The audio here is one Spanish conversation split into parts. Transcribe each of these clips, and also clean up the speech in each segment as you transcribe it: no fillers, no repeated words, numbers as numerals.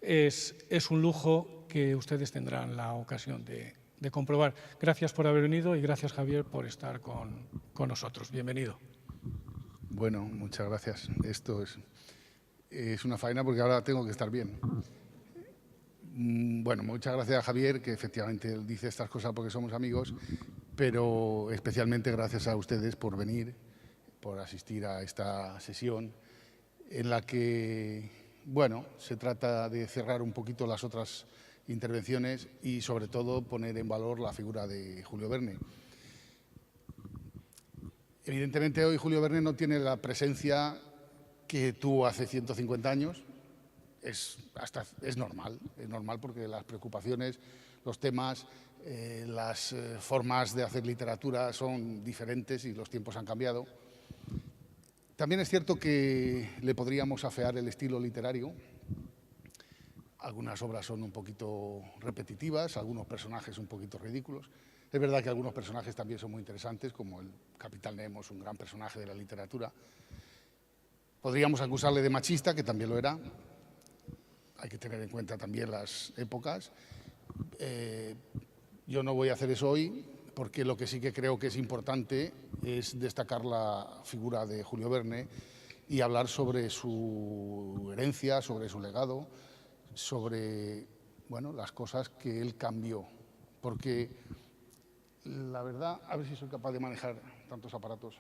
es un lujo que ustedes tendrán la ocasión de comprobar. Gracias por haber venido y gracias, Javier, por estar con nosotros. Bienvenido. Bueno, muchas gracias. Esto es una faena porque ahora tengo que estar bien. Bueno, muchas gracias a Javier, que efectivamente él dice estas cosas porque somos amigos, pero especialmente gracias a ustedes por venir, por asistir a esta sesión en la que, bueno, se trata de cerrar un poquito las otras intervenciones y sobre todo poner en valor la figura de Julio Verne. Evidentemente hoy Julio Verne no tiene la presencia que tuvo hace 150 años. Es normal porque las preocupaciones, los temas, las formas de hacer literatura son diferentes y los tiempos han cambiado. También es cierto que le podríamos afear el estilo literario. Algunas obras son un poquito repetitivas, algunos personajes un poquito ridículos. Es verdad que algunos personajes también son muy interesantes, como el Capitán Nemo es un gran personaje de la literatura. Podríamos acusarle de machista, que también lo era. Hay que tener en cuenta también las épocas. Yo no voy a hacer eso hoy, porque lo que sí que creo que es importante es destacar la figura de Julio Verne y hablar sobre su herencia, sobre su legado, sobre, bueno, las cosas que él cambió. Porque la verdad, a ver si soy capaz de manejar tantos aparatos.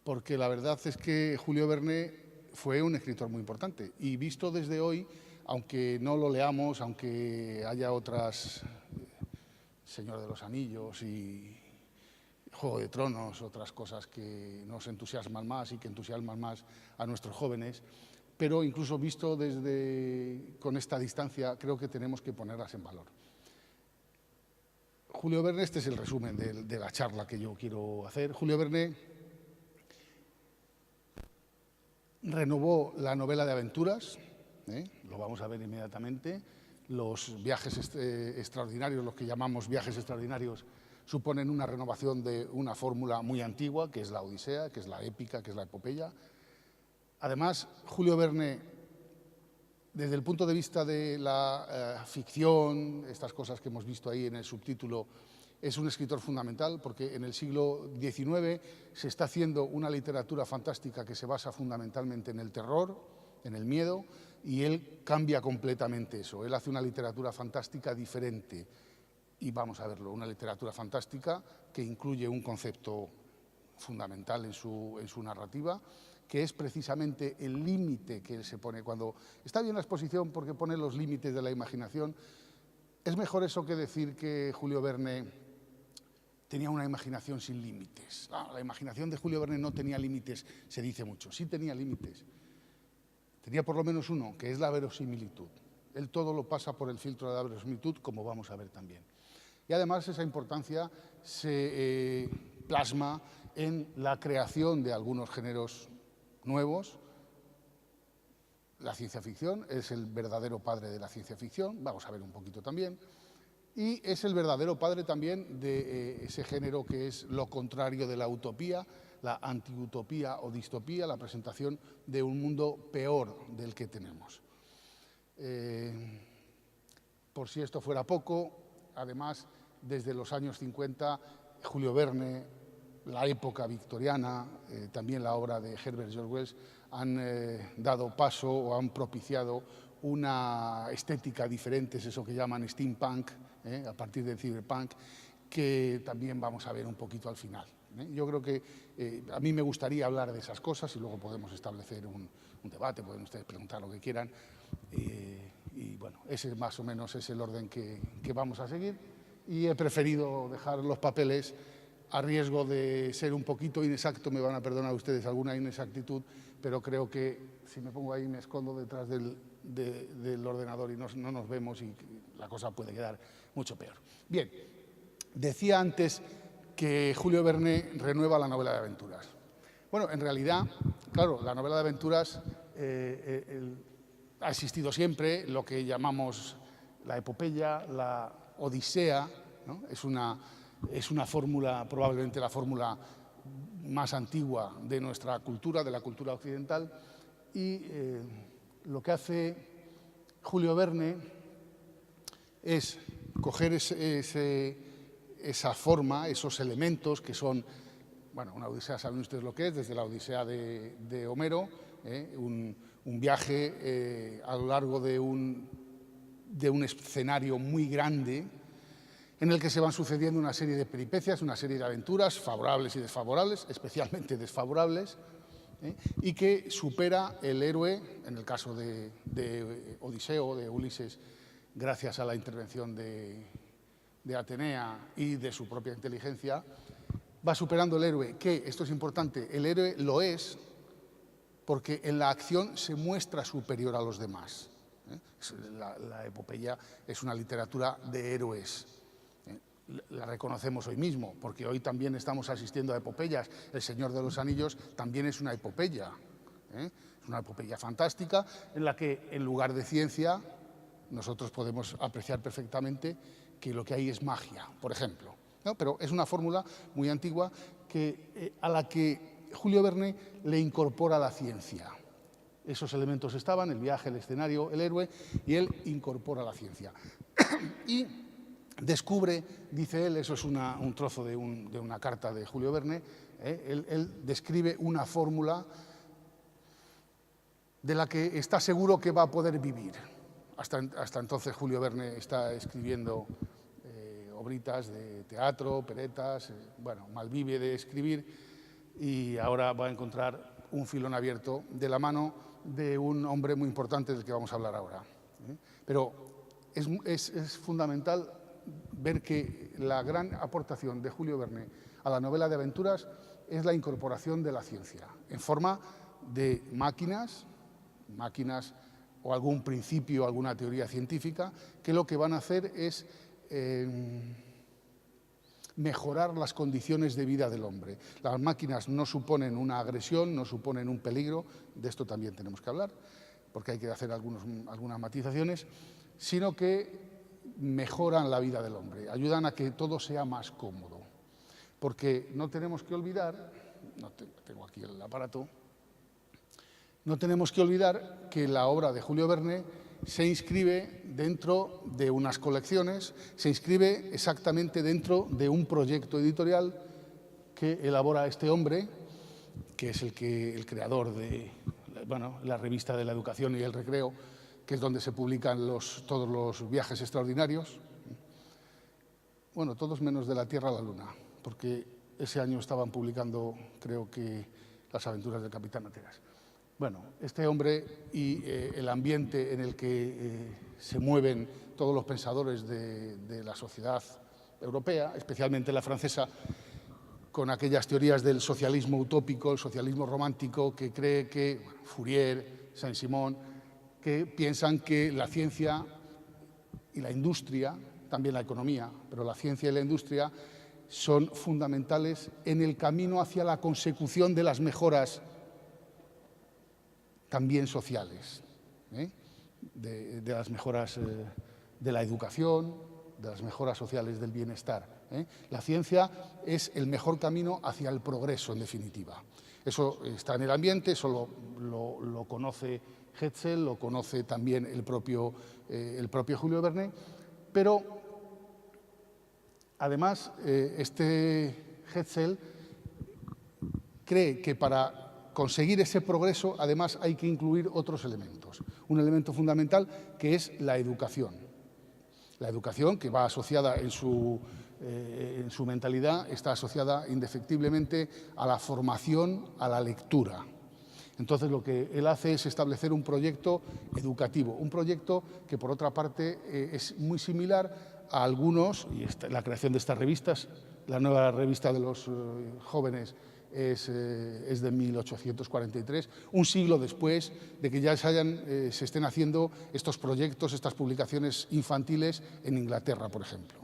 Porque la verdad es que Julio Verne fue un escritor muy importante y visto desde hoy, aunque no lo leamos, aunque haya otras, Señor de los Anillos y Juego de Tronos, otras cosas que nos entusiasman más y que entusiasman más a nuestros jóvenes, pero incluso visto con esta distancia, creo que tenemos que ponerlas en valor. Julio Verne, este es el resumen de la charla que yo quiero hacer. Julio Verne renovó la novela de aventuras, lo vamos a ver inmediatamente. Los viajes extraordinarios, los que llamamos viajes extraordinarios, suponen una renovación de una fórmula muy antigua, que es la Odisea, que es la épica, que es la epopeya. Además, Julio Verne, desde el punto de vista de la ficción, estas cosas que hemos visto ahí en el subtítulo, es un escritor fundamental porque en el siglo XIX se está haciendo una literatura fantástica que se basa fundamentalmente en el terror, en el miedo, y él cambia completamente eso. Él hace una literatura fantástica diferente y vamos a verlo, una literatura fantástica que incluye un concepto fundamental en su narrativa, que es precisamente el límite que él se pone. Cuando está bien la exposición porque pone los límites de la imaginación, es mejor eso que decir que Julio Verne tenía una imaginación sin límites. La imaginación de Julio Verne no tenía límites, se dice mucho. Sí tenía límites. Tenía por lo menos uno, que es la verosimilitud. Él todo lo pasa por el filtro de la verosimilitud, como vamos a ver también. Y además esa importancia se plasma en la creación de algunos géneros nuevos. La ciencia ficción es el verdadero padre de la ciencia ficción, vamos a ver un poquito también. Y es el verdadero padre también de ese género que es lo contrario de la utopía, la antiutopía o distopía, la presentación de un mundo peor del que tenemos. Por si esto fuera poco, además, desde los años 50, Julio Verne, la época victoriana, también la obra de Herbert George Wells, han dado paso o han propiciado una estética diferente, es eso que llaman steampunk, a partir del cyberpunk, que también vamos a ver un poquito al final. Yo creo que a mí me gustaría hablar de esas cosas y luego podemos establecer un debate, pueden ustedes preguntar lo que quieran. Y bueno, ese más o menos es el orden que vamos a seguir. Y he preferido dejar los papeles a riesgo de ser un poquito inexacto, me van a perdonar ustedes alguna inexactitud, pero creo que si me pongo ahí me escondo detrás del ordenador y no nos vemos y la cosa puede quedar mucho peor. Bien, decía antes que Julio Verne renueva la novela de aventuras. Bueno, en realidad, claro, la novela de aventuras ha existido siempre, lo que llamamos la epopeya, la odisea, ¿no? Es una fórmula, probablemente la fórmula más antigua de nuestra cultura, de la cultura occidental, y lo que hace Julio Verne es coger esa forma, esos elementos que son, bueno, una odisea, saben ustedes lo que es, desde la Odisea de Homero, un viaje a lo largo de un escenario muy grande en el que se van sucediendo una serie de peripecias, una serie de aventuras, favorables y desfavorables, especialmente desfavorables, y que supera el héroe, en el caso de Odiseo, de Ulises, gracias a la intervención de Atenea y de su propia inteligencia, va superando el héroe, que, esto es importante, el héroe lo es porque en la acción se muestra superior a los demás. La epopeya es una literatura de héroes. La reconocemos hoy mismo, porque hoy también estamos asistiendo a epopeyas. El Señor de los Anillos también es una epopeya. Es una epopeya fantástica en la que, en lugar de ciencia, nosotros podemos apreciar perfectamente que lo que hay es magia, por ejemplo, ¿no? Pero es una fórmula muy antigua a la que Julio Verne le incorpora la ciencia. Esos elementos estaban, el viaje, el escenario, el héroe, y él incorpora la ciencia. Y descubre, dice él, eso es un trozo de una carta de Julio Verne, él describe una fórmula de la que está seguro que va a poder vivir. Hasta entonces Julio Verne está escribiendo obritas de teatro, operetas, bueno, malvive de escribir, y ahora va a encontrar un filón abierto de la mano de un hombre muy importante del que vamos a hablar ahora. Pero es fundamental ver que la gran aportación de Julio Verne a la novela de aventuras es la incorporación de la ciencia, en forma de máquinas o algún principio, alguna teoría científica, que lo que van a hacer es mejorar las condiciones de vida del hombre. Las máquinas no suponen una agresión, no suponen un peligro, de esto también tenemos que hablar, porque hay que hacer algunas matizaciones, sino que mejoran la vida del hombre, ayudan a que todo sea más cómodo. Porque no tenemos que olvidar, tengo aquí el aparato, no tenemos que olvidar que la obra de Julio Verne se inscribe dentro de unas colecciones, se inscribe exactamente dentro de un proyecto editorial que elabora este hombre, que es el creador de la revista de la Educación y el Recreo, que es donde se publican todos los viajes extraordinarios. Bueno, todos menos de la Tierra a la Luna, porque ese año estaban publicando, creo que, las aventuras del Capitán Atenas. Bueno, este hombre y el ambiente en el que se mueven todos los pensadores de la sociedad europea, especialmente la francesa, con aquellas teorías del socialismo utópico, el socialismo romántico, que cree que Fourier, Saint-Simon, que piensan que la ciencia y la industria, también la economía, pero la ciencia y la industria son fundamentales en el camino hacia la consecución de las mejoras también sociales, de las mejoras de la educación, de las mejoras sociales del bienestar. La ciencia es el mejor camino hacia el progreso, en definitiva. Eso está en el ambiente, eso lo conoce Hetzel, lo conoce también el propio Julio Verne, pero además este Hetzel cree que para conseguir ese progreso, además, hay que incluir otros elementos. Un elemento fundamental que es la educación. La educación, que va asociada en su mentalidad, está asociada indefectiblemente a la formación, a la lectura. Entonces, lo que él hace es establecer un proyecto educativo, un proyecto que, por otra parte, es muy similar a algunos, y la creación de estas revistas, la nueva revista de los jóvenes es de 1843, un siglo después de que ya se estén haciendo estos proyectos, estas publicaciones infantiles en Inglaterra, por ejemplo.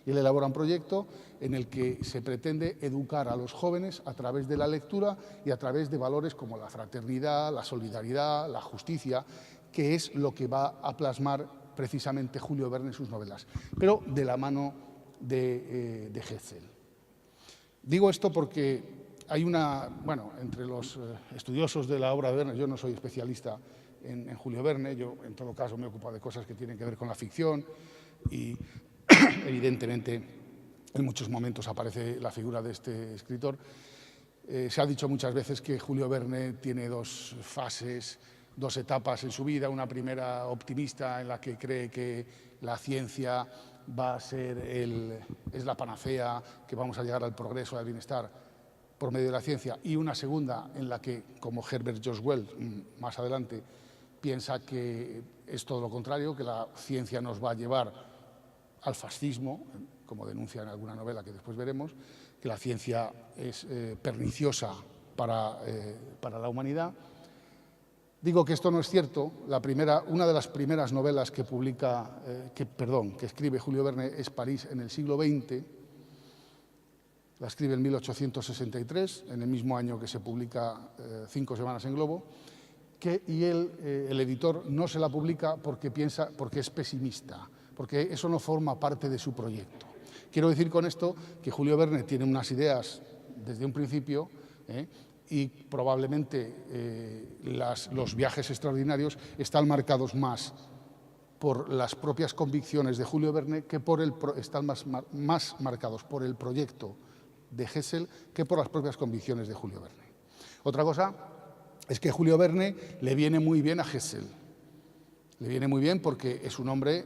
Y él elabora un proyecto en el que se pretende educar a los jóvenes a través de la lectura y a través de valores como la fraternidad, la solidaridad, la justicia, que es lo que va a plasmar precisamente Julio Verne en sus novelas, pero de la mano de Hetzel. Digo esto porque hay entre los estudiosos de la obra de Verne, yo no soy especialista en Julio Verne. Yo, en todo caso, me ocupo de cosas que tienen que ver con la ficción y, evidentemente, en muchos momentos aparece la figura de este escritor. Se ha dicho muchas veces que Julio Verne tiene dos fases, dos etapas en su vida. Una primera optimista, en la que cree que la ciencia va a ser es la panacea, que vamos a llegar al progreso, al bienestar por medio de la ciencia, y una segunda en la que, como Herbert George Wells más adelante, piensa que es todo lo contrario, que la ciencia nos va a llevar al fascismo, como denuncia en alguna novela que después veremos, que la ciencia es perniciosa para la humanidad. Digo que esto no es cierto. Una de las primeras novelas que escribe Julio Verne es París en el siglo XX. La escribe en 1863, en el mismo año que se publica 5 semanas en Globo, y el editor no se la publica porque es pesimista, porque eso no forma parte de su proyecto. Quiero decir con esto que Julio Verne tiene unas ideas desde un principio, y probablemente los viajes extraordinarios están marcados más por las propias convicciones de Julio Verne están más marcados por el proyecto de Hessel que por las propias convicciones de Julio Verne. Otra cosa es que Julio Verne le viene muy bien a Hessel. Le viene muy bien porque es un hombre,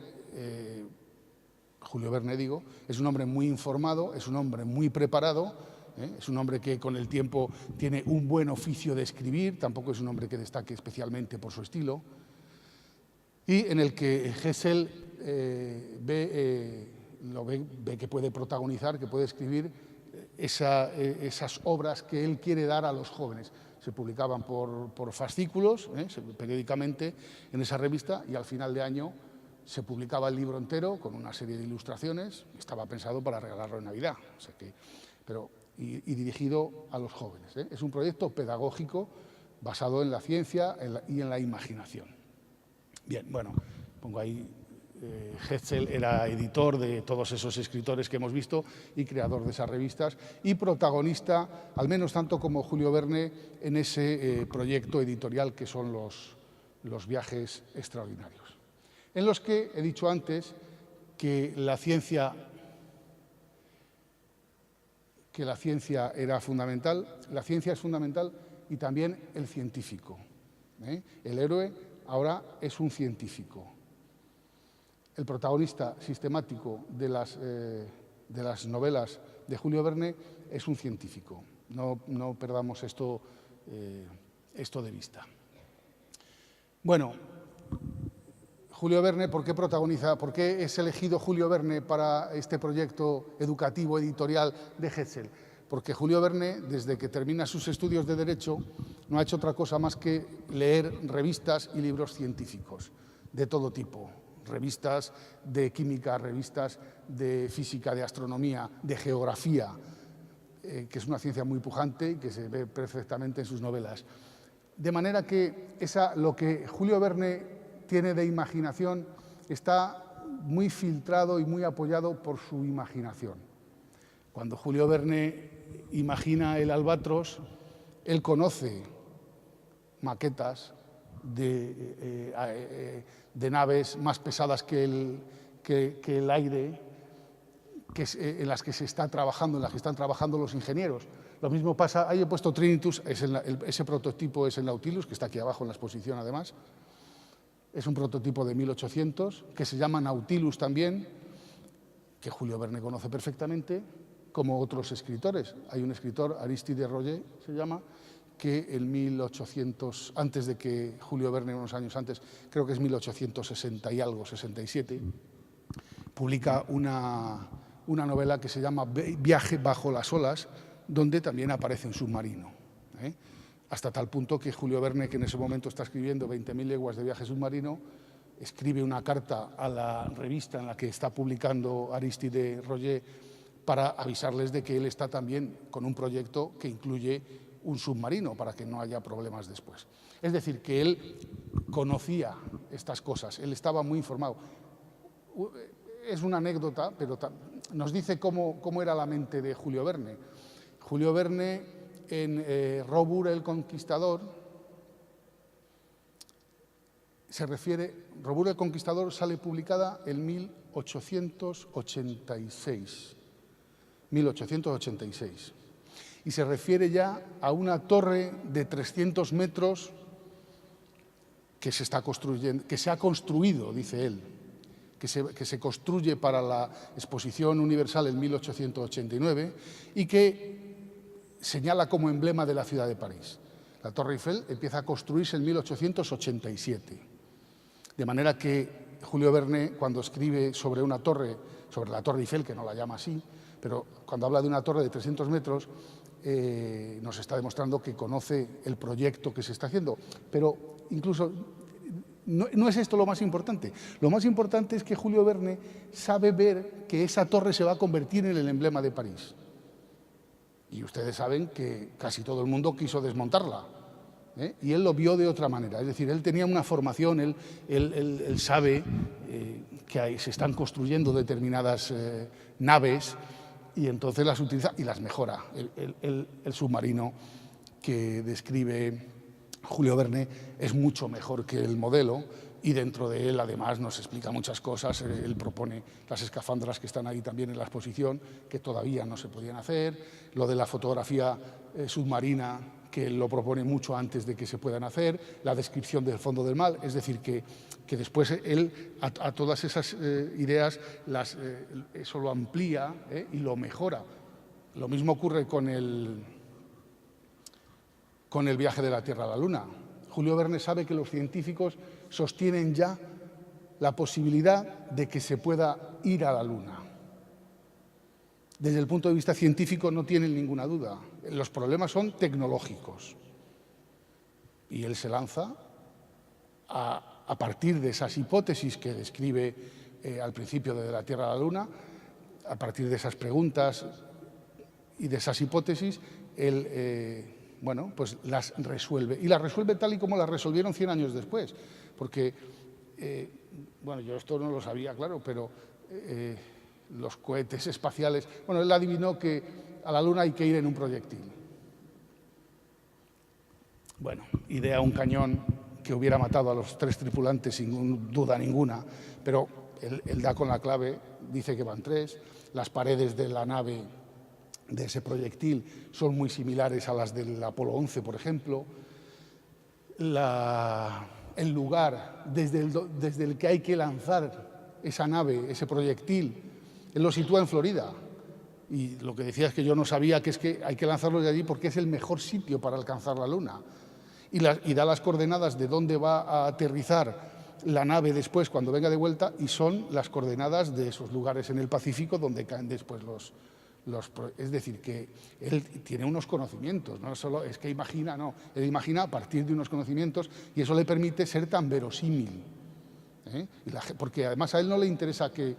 Julio Verne digo, es un hombre muy informado, es un hombre muy preparado, es un hombre que con el tiempo tiene un buen oficio de escribir, tampoco es un hombre que destaque especialmente por su estilo, y en el que Hessel ve que puede protagonizar, que puede escribir esas obras que él quiere dar a los jóvenes. Se publicaban por fascículos, periódicamente en esa revista, y al final de año se publicaba el libro entero con una serie de ilustraciones. Estaba pensado para regalarlo en Navidad, o sea que, y dirigido a los jóvenes. Es un proyecto pedagógico basado en la ciencia y en la imaginación. Bien, bueno, pongo ahí, Hessel era editor de todos esos escritores que hemos visto y creador de esas revistas y protagonista, al menos tanto como Julio Verne, en ese proyecto editorial que son los viajes extraordinarios, en los que he dicho antes que la ciencia era fundamental. La ciencia es fundamental y también el científico. El héroe ahora es un científico. El protagonista sistemático de las novelas de Julio Verne es un científico. No perdamos esto de vista. Bueno, Julio Verne, ¿por qué es elegido Julio Verne para este proyecto educativo editorial de Hessel? Porque Julio Verne, desde que termina sus estudios de Derecho, no ha hecho otra cosa más que leer revistas y libros científicos de todo tipo. Revistas de química, revistas de física, de astronomía, de geografía, que es una ciencia muy pujante y que se ve perfectamente en sus novelas. De manera que lo que Julio Verne tiene de imaginación está muy filtrado y muy apoyado por su imaginación. Cuando Julio Verne imagina el Albatros, él conoce maquetas de naves más pesadas que el aire, en las que se está trabajando, en las que están trabajando los ingenieros. Lo mismo pasa, ahí he puesto Trinitus, ese prototipo es el Nautilus, que está aquí abajo en la exposición además. Es un prototipo de 1800, que se llama Nautilus también, que Julio Verne conoce perfectamente, como otros escritores. Hay un escritor, Aristide Roger se llama, que en 1800, antes de que Julio Verne, unos años antes, creo que es 1860 y algo, 67, publica una novela que se llama Viaje bajo las olas, donde también aparece un submarino. Hasta tal punto que Julio Verne, que en ese momento está escribiendo 20.000 leguas de viaje submarino, escribe una carta a la revista en la que está publicando Aristide Roger para avisarles de que él está también con un proyecto que incluye un submarino para que no haya problemas después. Es decir, que él conocía estas cosas, él estaba muy informado. Es una anécdota, pero nos dice cómo era la mente de Julio Verne. Julio Verne, en Robur el Conquistador, se refiere, Robur el Conquistador sale publicada en 1886. 1886. Y se refiere ya a una torre de 300 metros que se está construyendo, que se ha construido, dice él, que se construye para la Exposición Universal en 1889 y que señala como emblema de la ciudad de París. La Torre Eiffel empieza a construirse en 1887. De manera que Julio Verne, cuando escribe sobre una torre, sobre la Torre Eiffel, que no la llama así, pero cuando habla de una torre de 300 metros, nos está demostrando que conoce el proyecto que se está haciendo. Pero incluso no es esto lo más importante. Lo más importante es que Julio Verne sabe ver que esa torre se va a convertir en el emblema de París. Y ustedes saben que casi todo el mundo quiso desmontarla. Y él lo vio de otra manera. Es decir, él tenía una formación, él sabe que se están construyendo determinadas naves y entonces las utiliza y las mejora. El submarino que describe Julio Verne es mucho mejor que el modelo y dentro de él además nos explica muchas cosas. Él propone las escafandras que están ahí también en la exposición, que todavía no se podían hacer, lo de la fotografía submarina, que él lo propone mucho antes de que se puedan hacer, la descripción del fondo del mar, es decir, que después él a todas esas ideas eso lo amplía y lo mejora. Lo mismo ocurre con el viaje de la Tierra a la Luna. Julio Verne sabe que los científicos sostienen ya la posibilidad de que se pueda ir a la Luna. Desde el punto de vista científico no tienen ninguna duda. Los problemas son tecnológicos. Y él se lanza a partir de esas hipótesis que describe al principio de la Tierra a la Luna, a partir de esas preguntas y de esas hipótesis, él pues las resuelve. Y las resuelve tal y como las resolvieron 100 años después. Porque, yo esto no lo sabía, claro, pero los cohetes espaciales... él adivinó que a la Luna hay que ir en un proyectil. Idea un cañón que hubiera matado a los 3 tripulantes sin duda ninguna, pero él da con la clave, dice que van 3, las paredes de la nave de ese proyectil son muy similares a las del Apolo 11, por ejemplo. El lugar desde el que hay que lanzar esa nave, ese proyectil, él lo sitúa en Florida. Y lo que decía es que yo no sabía que es que hay que lanzarlo de allí porque es el mejor sitio para alcanzar la Luna. Y da las coordenadas de dónde va a aterrizar la nave después cuando venga de vuelta y son las coordenadas de esos lugares en el Pacífico donde caen después es decir, que él tiene unos conocimientos, no solo es que imagina, no, él imagina a partir de unos conocimientos y eso le permite ser tan verosímil. Porque además a él no le interesaba que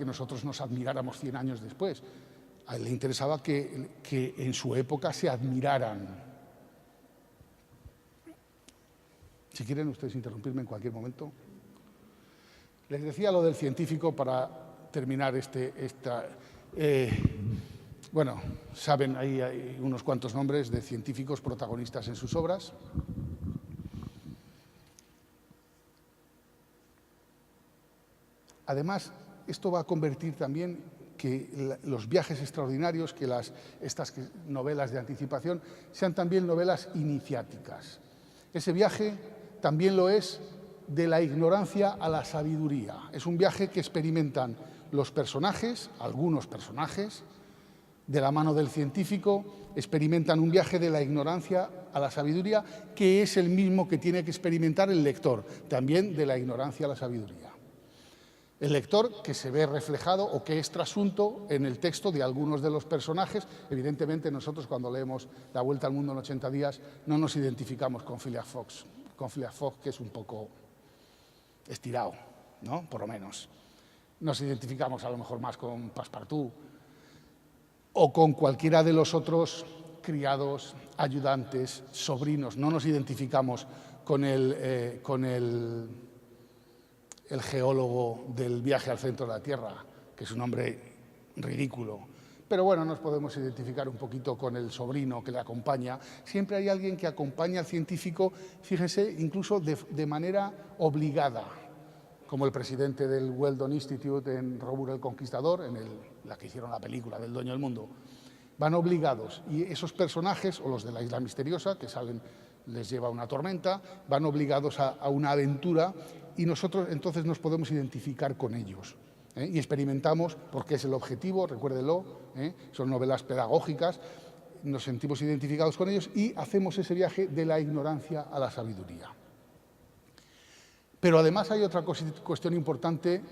nosotros nos admiráramos 100 años después, a él le interesaba que en su época se admiraran. Si quieren ustedes interrumpirme en cualquier momento. Les decía lo del científico para terminar saben, ahí hay unos cuantos nombres de científicos protagonistas en sus obras. Además, esto va a convertir también que los viajes extraordinarios, que estas novelas de anticipación, sean también novelas iniciáticas. Ese viaje también lo es de la ignorancia a la sabiduría. Es un viaje que experimentan los personajes, algunos personajes, de la mano del científico, experimentan un viaje de la ignorancia a la sabiduría, que es el mismo que tiene que experimentar el lector, también de la ignorancia a la sabiduría. El lector que se ve reflejado o que es trasunto en el texto de algunos de los personajes. Evidentemente nosotros cuando leemos La Vuelta al Mundo en 80 días no nos identificamos con Phileas Fogg, que es un poco estirado, ¿no? Por lo menos. Nos identificamos a lo mejor más con Passepartout o con cualquiera de los otros criados, ayudantes, sobrinos. No nos identificamos con el geólogo del viaje al centro de la Tierra, que es un hombre ridículo. pero bueno, nos podemos identificar un poquito con el sobrino que le acompaña. Siempre hay alguien que acompaña al científico, fíjense, incluso de manera obligada, como el presidente del Weldon Institute en Robur el Conquistador, en la que hicieron la película del Dueño del Mundo. Van obligados, y esos personajes, o los de la Isla Misteriosa, que salen, les lleva una tormenta, van obligados a una aventura, y nosotros entonces nos podemos identificar con ellos. Y experimentamos, porque es el objetivo, recuérdenlo, son novelas pedagógicas, nos sentimos identificados con ellos y hacemos ese viaje de la ignorancia a la sabiduría. Pero además hay otra cuestión importante,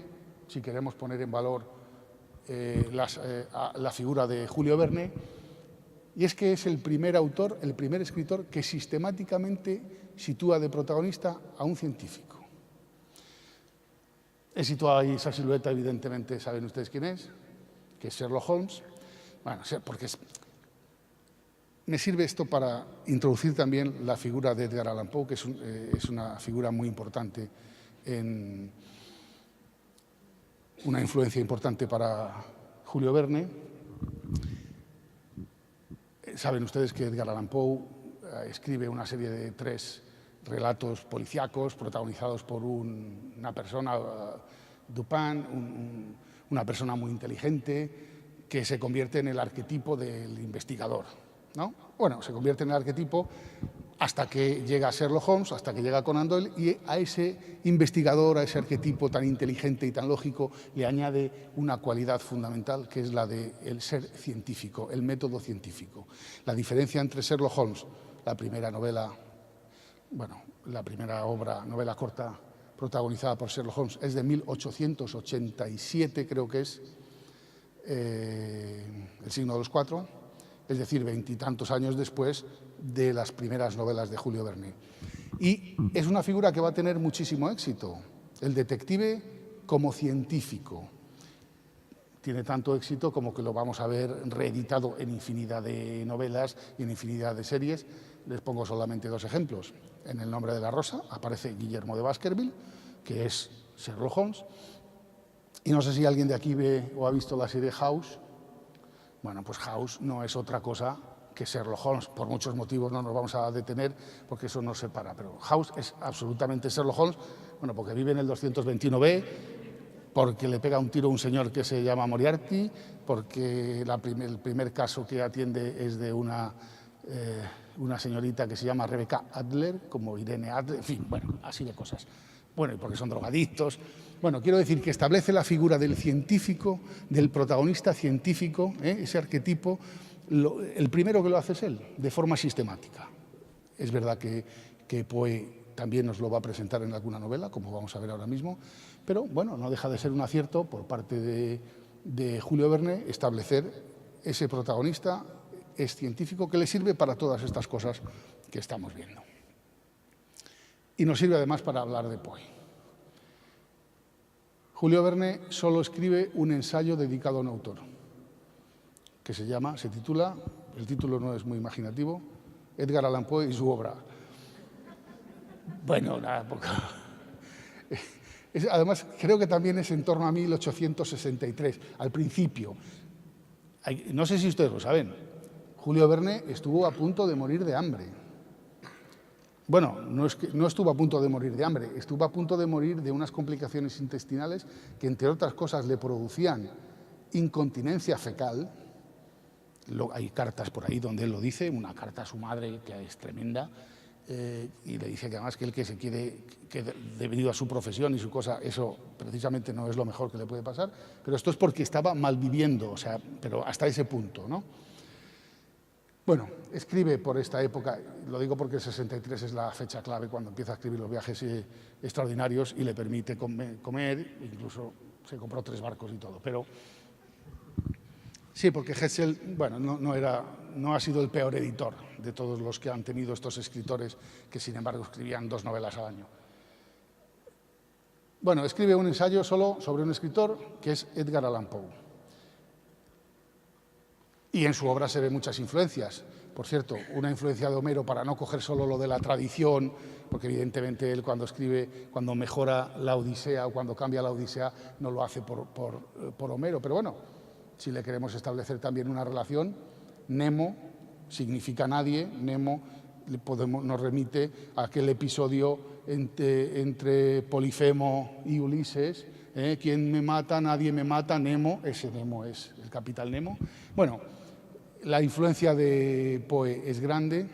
si queremos poner en valor la figura de Julio Verne, y es que es el primer autor, el primer escritor que sistemáticamente sitúa de protagonista a un científico. He situado ahí esa silueta, evidentemente saben ustedes quién es, que es Sherlock Holmes. Bueno, porque me sirve esto para introducir también la figura de Edgar Allan Poe, que es una figura muy importante, una influencia importante para Julio Verne. Saben ustedes que Edgar Allan Poe escribe una serie de 3 relatos policíacos protagonizados por una persona, Dupin, una persona muy inteligente que se convierte en el arquetipo del investigador, ¿no? Bueno, se convierte en el arquetipo hasta que llega Sherlock Holmes, hasta que llega Conan Doyle, y a ese investigador, a ese arquetipo tan inteligente y tan lógico, le añade una cualidad fundamental, que es la del ser científico, el método científico. La diferencia entre Sherlock Holmes, la primera novela, bueno, la primera novela corta protagonizada por Sherlock Holmes, es de 1887, creo que es, El signo de los 4, es decir, 20 y tantos años después de las primeras novelas de Julio Verne. Y es una figura que va a tener muchísimo éxito, el detective como científico. Tiene tanto éxito como que lo vamos a ver reeditado en infinidad de novelas y en infinidad de series. Les pongo solamente 2 ejemplos. En El nombre de la rosa aparece Guillermo de Baskerville, que es Sherlock Holmes. Y no sé si alguien de aquí ve o ha visto la serie House. Bueno, pues House no es otra cosa que Sherlock Holmes. Por muchos motivos no nos vamos a detener porque eso nos separa. Pero House es absolutamente Sherlock Holmes, bueno, porque vive en el 221B, porque le pega un tiro a un señor que se llama Moriarty, porque el primer caso que atiende es de una señorita que se llama Rebecca Adler, como Irene Adler, en fin, bueno, así de cosas. Bueno, y porque son drogadictos. Bueno, quiero decir que establece la figura del científico, del protagonista científico, ese arquetipo. El primero que lo hace es él, de forma sistemática. Es verdad que Poe también nos lo va a presentar en alguna novela, como vamos a ver ahora mismo, pero bueno, no deja de ser un acierto por parte de Julio Verne establecer ese protagonista, es científico, que le sirve para todas estas cosas que estamos viendo. Y nos sirve además para hablar de Poe. Julio Verne solo escribe un ensayo dedicado a un autor, que se titula, el título no es muy imaginativo, Edgar Allan Poe y su obra. Bueno, nada, poco. Además, creo que también es en torno a 1863, al principio. No sé si ustedes lo saben, Julio Verne estuvo a punto de morir de hambre. Bueno, no estuvo a punto de morir de hambre, estuvo a punto de morir de unas complicaciones intestinales que, entre otras cosas, le producían incontinencia fecal. Hay cartas por ahí donde él lo dice, una carta a su madre que es tremenda, y le dice que además que él que se quiere, que debido a su profesión y su cosa, eso precisamente no es lo mejor que le puede pasar, pero esto es porque estaba malviviendo, o sea, pero hasta ese punto, ¿no? Bueno, escribe por esta época, lo digo porque el 63 es la fecha clave cuando empieza a escribir los viajes extraordinarios y le permite comer, incluso se compró 3 barcos y todo, pero sí, porque Hetzel, bueno, no ha sido el peor editor de todos los que han tenido estos escritores que, sin embargo, escribían 2 novelas al año. Bueno, escribe un ensayo solo sobre un escritor que es Edgar Allan Poe. Y en su obra se ven muchas influencias. Por cierto, una influencia de Homero para no coger solo lo de la tradición, porque evidentemente él cuando escribe, cuando mejora la Odisea o cuando cambia la Odisea, no lo hace por Homero. Pero bueno, si le queremos establecer también una relación, Nemo significa nadie, Nemo nos remite a aquel episodio entre Polifemo y Ulises, ¿quién me mata? Nadie me mata, Nemo, ese Nemo es el capitán Nemo. Bueno, la influencia de Poe es grande.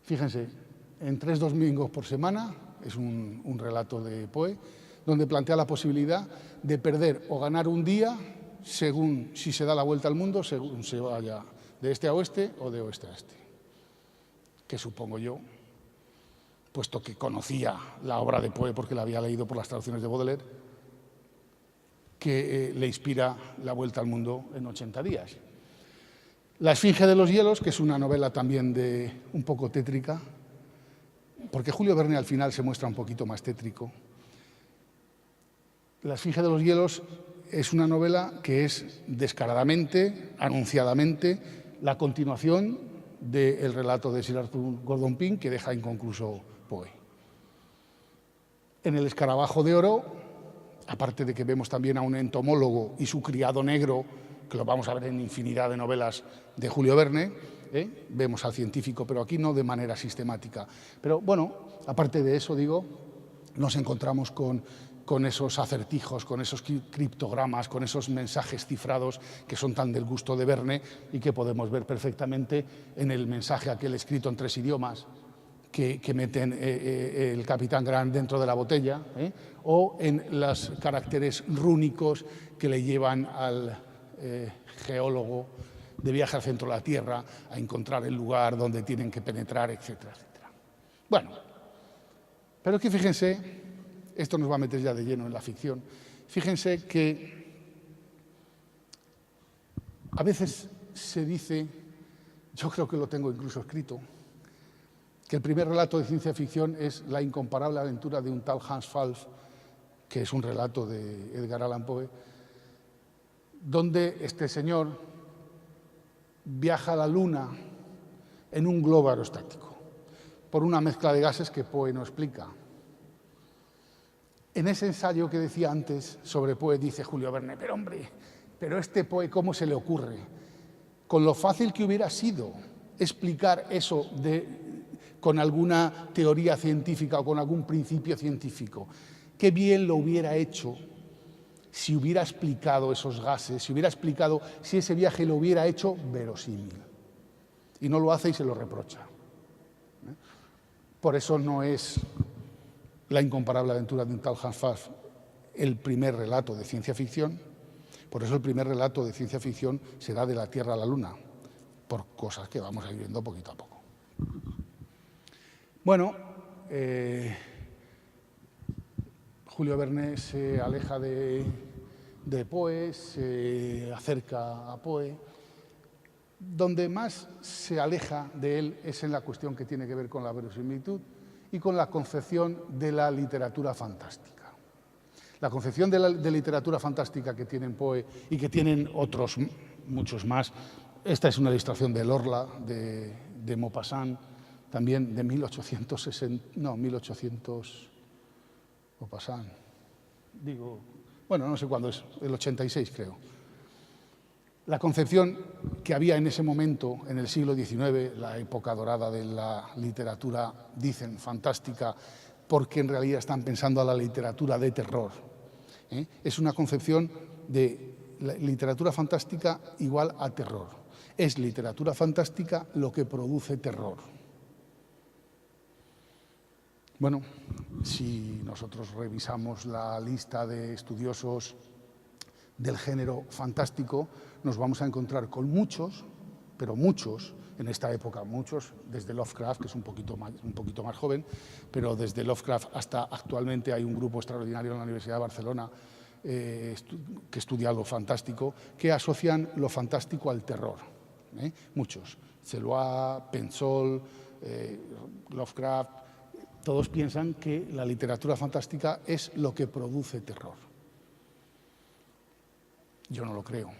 Fíjense, en 3 domingos por semana, es un relato de Poe, donde plantea la posibilidad de perder o ganar un día según si se da la vuelta al mundo, según se vaya de este a oeste o de oeste a este. Que supongo yo, puesto que conocía la obra de Poe porque la había leído por las traducciones de Baudelaire, que le inspira la vuelta al mundo en 80 días. La Esfinge de los hielos, que es una novela también un poco tétrica, porque Julio Verne al final se muestra un poquito más tétrico. La Esfinge de los hielos es una novela que es descaradamente, anunciadamente, la continuación del relato de Sir Arthur Gordon Pym, que deja inconcluso Poe. En El escarabajo de oro, aparte de que vemos también a un entomólogo y su criado negro, que lo vamos a ver en infinidad de novelas de Julio Verne, vemos al científico, pero aquí no de manera sistemática. Pero bueno, aparte de eso, digo, nos encontramos con esos acertijos, con esos criptogramas, con esos mensajes cifrados que son tan del gusto de Verne y que podemos ver perfectamente en el mensaje aquel escrito en 3 idiomas que meten el capitán Grant dentro de la botella, o en los caracteres rúnicos que le llevan al geólogo de viaje al centro de la Tierra a encontrar el lugar donde tienen que penetrar, etcétera, etcétera. Bueno, pero que fíjense, esto nos va a meter ya de lleno en la ficción, fíjense que a veces se dice, yo creo que lo tengo incluso escrito, que el primer relato de ciencia ficción es La incomparable aventura de un tal Hans Pfalz, que es un relato de Edgar Allan Poe, donde este señor viaja a la Luna en un globo aerostático, por una mezcla de gases que Poe no explica. En ese ensayo que decía antes sobre Poe, dice Julio Verne, pero hombre, pero este Poe, ¿cómo se le ocurre? Con lo fácil que hubiera sido explicar eso con alguna teoría científica o con algún principio científico. Qué bien lo hubiera hecho si hubiera explicado esos gases, si hubiera explicado si ese viaje lo hubiera hecho verosímil. Y no lo hace y se lo reprocha. Por eso no es La incomparable aventura de un tal Hans Pfalz el primer relato de ciencia ficción, por eso el primer relato de ciencia ficción será de la Tierra a la Luna, por cosas que vamos a ir viendo poquito a poco. Bueno, Julio Verne se aleja de Poe, se acerca a Poe. Donde más se aleja de él es en la cuestión que tiene que ver con la verosimilitud y con la concepción de la literatura fantástica. La concepción de literatura fantástica que tienen Poe y que tienen otros muchos más. Esta es una ilustración de Lorla, de Maupassant, también de 1860, no, 1800, Maupassant, digo, bueno, no sé cuándo es, el 86 creo. La concepción que había en ese momento, en el siglo XIX, la época dorada de la literatura, dicen, fantástica, porque en realidad están pensando a la literatura de terror. Es una concepción de la literatura fantástica igual a terror. Es literatura fantástica lo que produce terror. Bueno, si nosotros revisamos la lista de estudiosos del género fantástico, nos vamos a encontrar con muchos, pero muchos, en esta época muchos, desde Lovecraft, que es un poquito más joven, pero desde Lovecraft hasta actualmente hay un grupo extraordinario en la Universidad de Barcelona que estudia lo fantástico, que asocian lo fantástico al terror. Muchos, Celois, Pensol, Lovecraft, todos piensan que la literatura fantástica es lo que produce terror. Yo no lo creo.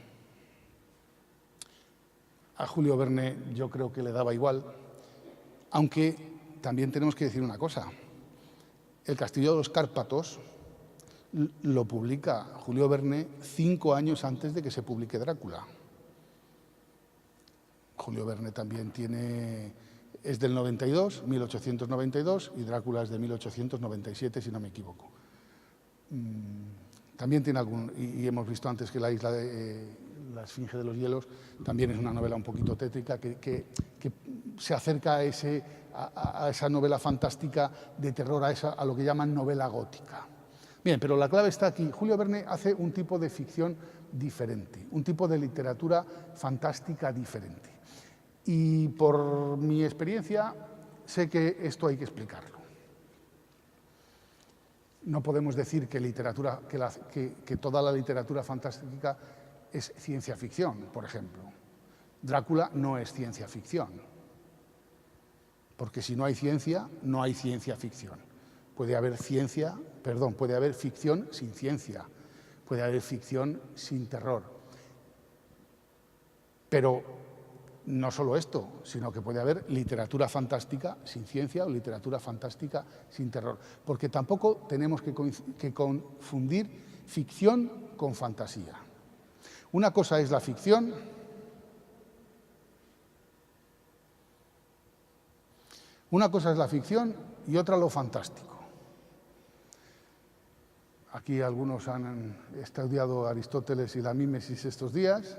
A Julio Verne yo creo que le daba igual, aunque también tenemos que decir una cosa. El Castillo de los Cárpatos lo publica Julio Verne 5 años antes de que se publique Drácula. Julio Verne también es del 92, 1892, y Drácula es de 1897, si no me equivoco. También tiene y hemos visto antes que La Esfinge de los Hielos también es una novela un poquito tétrica que se acerca a esa novela fantástica de terror, a lo que llaman novela gótica. Bien, pero la clave está aquí. Julio Verne hace un tipo de ficción diferente, un tipo de literatura fantástica diferente. Y por mi experiencia sé que esto hay que explicarlo. No podemos decir que toda la literatura fantástica es ciencia ficción, por ejemplo. Drácula no es ciencia ficción, porque si no hay ciencia, no hay ciencia ficción. Puede haber ficción sin ciencia, puede haber ficción sin terror. Pero no solo esto, sino que puede haber literatura fantástica sin ciencia o literatura fantástica sin terror, porque tampoco tenemos que confundir ficción con fantasía. Una cosa es la ficción y otra lo fantástico. Aquí algunos han estudiado Aristóteles y la mímesis estos días.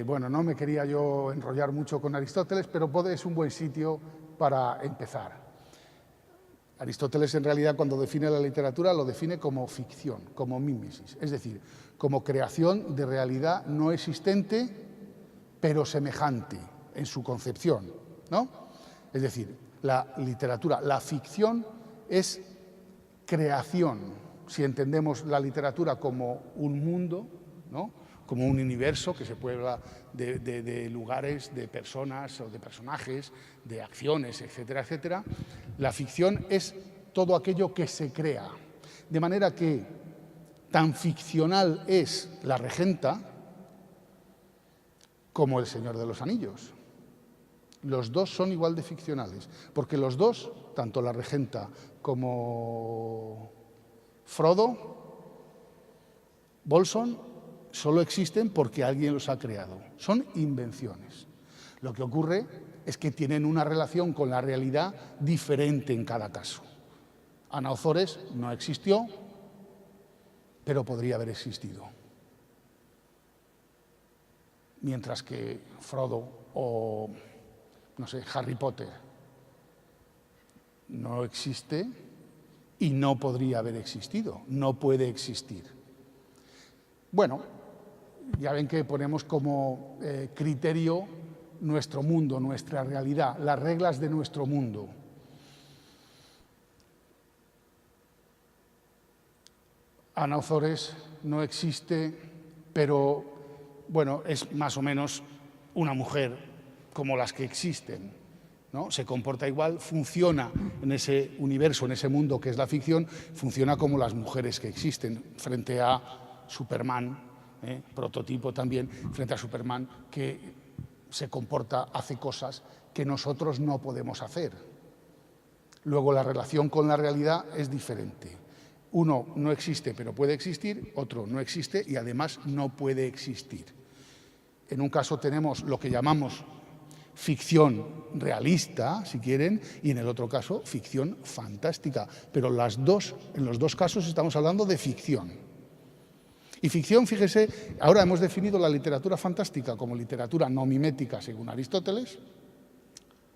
Bueno, no me quería yo enrollar mucho con Aristóteles, pero es un buen sitio para empezar. Aristóteles, en realidad, cuando define la literatura, lo define como ficción, como mímesis, es decir, como creación de realidad no existente, pero semejante en su concepción, ¿no? Es decir, la literatura, la ficción es creación, si entendemos la literatura como un mundo, ¿no?, como un universo que se puebla de lugares, de personas o de personajes, de acciones, etcétera, etcétera. La ficción es todo aquello que se crea. De manera que tan ficcional es La Regenta como El Señor de los Anillos. Los dos son igual de ficcionales, porque los dos, tanto La Regenta como Frodo, Bolsón, solo existen porque alguien los ha creado. Son invenciones. Lo que ocurre es que tienen una relación con la realidad diferente en cada caso. Ana Ozores no existió, pero podría haber existido. Mientras que Frodo o, no sé, Harry Potter no existe y no podría haber existido, no puede existir. Bueno, ya ven que ponemos como criterio nuestro mundo, nuestra realidad, las reglas de nuestro mundo. Ana Ozores no existe, pero bueno, es más o menos una mujer como las que existen, ¿no? Se comporta igual, funciona en ese universo, en ese mundo que es la ficción, funciona como las mujeres que existen frente a Superman, prototipo también, frente a Superman, que se comporta, hace cosas que nosotros no podemos hacer. Luego la relación con la realidad es diferente. Uno no existe pero puede existir, otro no existe y además no puede existir. En un caso tenemos lo que llamamos ficción realista, si quieren, y en el otro caso ficción fantástica. Pero en los dos casos estamos hablando de ficción. Y ficción, fíjese, ahora hemos definido la literatura fantástica como literatura no mimética según Aristóteles,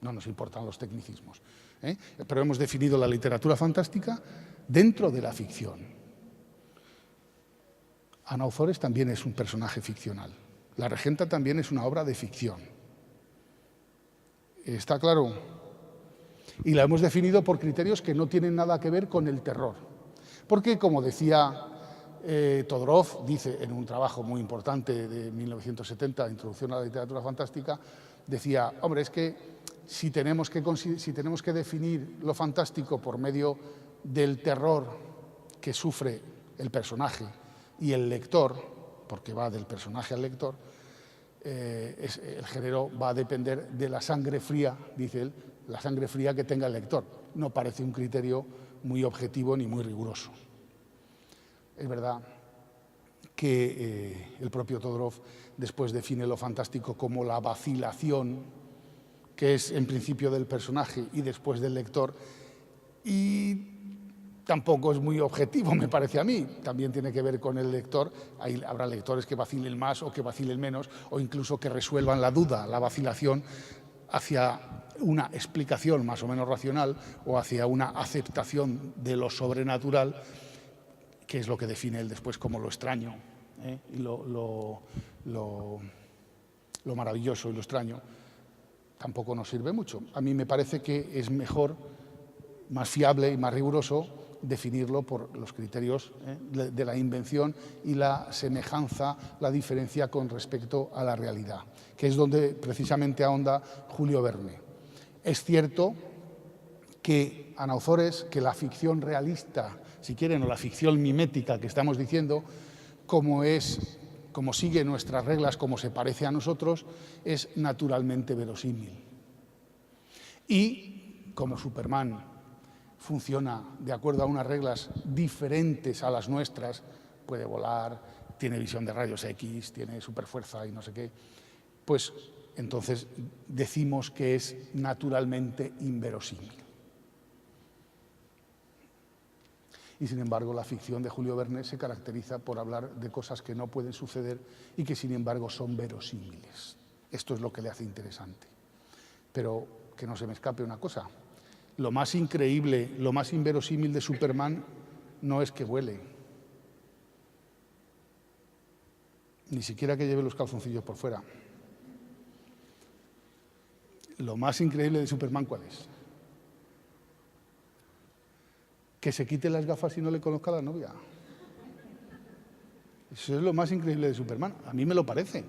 no nos importan los tecnicismos, pero hemos definido la literatura fantástica dentro de la ficción. Ana Ozores también es un personaje ficcional. La Regenta también es una obra de ficción. ¿Está claro? Y la hemos definido por criterios que no tienen nada que ver con el terror. Porque, como decía Todorov, dice en un trabajo muy importante de 1970, Introducción a la literatura fantástica, decía, hombre, es que si tenemos que definir lo fantástico por medio del terror que sufre el personaje y el lector, porque va del personaje al lector, el género va a depender de la sangre fría, dice él, la sangre fría que tenga el lector. No parece un criterio muy objetivo ni muy riguroso. Es verdad que el propio Todorov después define lo fantástico como la vacilación, que es en principio del personaje y después del lector, y tampoco es muy objetivo, me parece a mí. También tiene que ver con el lector. Habrá lectores que vacilen más o que vacilen menos, o incluso que resuelvan la duda, la vacilación, hacia una explicación más o menos racional o hacia una aceptación de lo sobrenatural, que es lo que define él después como lo extraño, y lo maravilloso y lo extraño. Tampoco nos sirve mucho. A mí me parece que es mejor, más fiable y más riguroso definirlo por los criterios de la invención y la semejanza, la diferencia con respecto a la realidad, que es donde precisamente ahonda Julio Verne. Es cierto que Anauzores, que la ficción realista, si quieren, o la ficción mimética que estamos diciendo, como sigue nuestras reglas, como se parece a nosotros, es naturalmente verosímil. Y como Superman funciona de acuerdo a unas reglas diferentes a las nuestras, puede volar, tiene visión de rayos X, tiene superfuerza y no sé qué, pues entonces decimos que es naturalmente inverosímil. Y sin embargo, la ficción de Julio Verne se caracteriza por hablar de cosas que no pueden suceder y que sin embargo son verosímiles. Esto es lo que le hace interesante. Pero que no se me escape una cosa. Lo más increíble, lo más inverosímil de Superman no es que vuele. Ni siquiera que lleve los calzoncillos por fuera. Lo más increíble de Superman, ¿cuál es? Que se quite las gafas y no le conozca a la novia. Eso es lo más increíble de Superman. A mí me lo parece.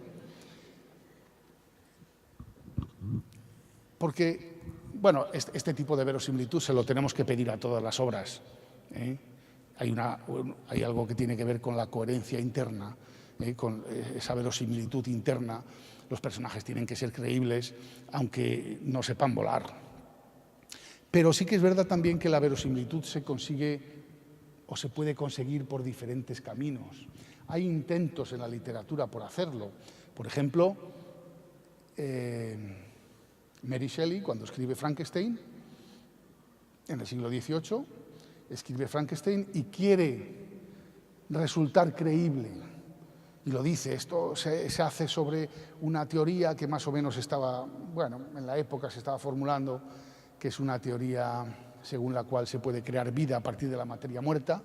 Porque, bueno, este tipo de verosimilitud se lo tenemos que pedir a todas las obras. Hay algo que tiene que ver con la coherencia interna, con esa verosimilitud interna. Los personajes tienen que ser creíbles, aunque no sepan volar. Pero sí que es verdad también que la verosimilitud se consigue o se puede conseguir por diferentes caminos. Hay intentos en la literatura por hacerlo. Por ejemplo, Mary Shelley, cuando escribe Frankenstein, en el siglo XVIII, escribe Frankenstein y quiere resultar creíble. Y lo dice, esto se hace sobre una teoría que más o menos estaba, bueno, en la época se estaba formulando, que es una teoría según la cual se puede crear vida a partir de la materia muerta.